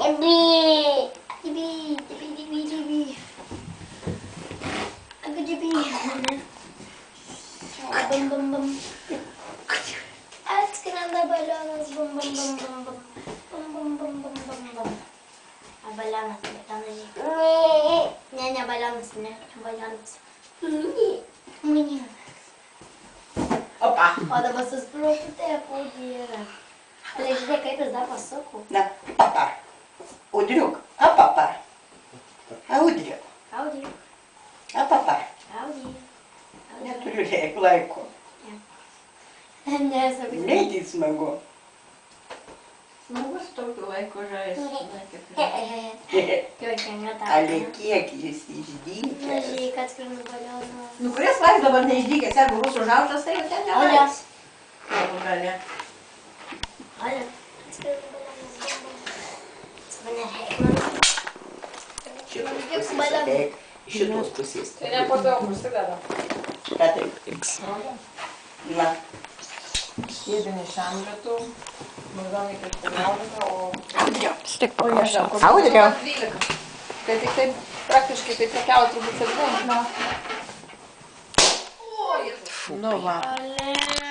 Bum bum bum. Atskrenda balionas, bum bum bum bum bum. Bum bum bum bum bum bum. A balionas, ne balionas, ne balionas. Opa! O dabar susprūktų, tai apūdį yra. Tai žiūrėk, kaip jis dar pasuko. Na, papa. Udriuk. A papa. A udriuk. Audį. A papa. Audį. Neturiu laiko. Ne, sakau. Negi smagu. Smagus tokiu laiku žaisti. Jo, čia netau. Ale kiek jis išdykęs. Nežiūrėk, atskrenda balionas. Nu, kuris laikas dabar neišdykęs, jeigu bus užautas, tai jau ten nelaiks. Jeigu gali. Ale, atskrenda balionas, bum bum. Svanereik. Šitos pusės ateik. Šitos pusės. Tai ne po daug užsideda. Ką taip? Na. Sėdini šiam lietu, maždaug iki 15, o... Audriau. Stik O nežinau, kur Audriau. 12. Tai tik taip, praktiškai taip pakelo turbūt 7. Nu va. Ale.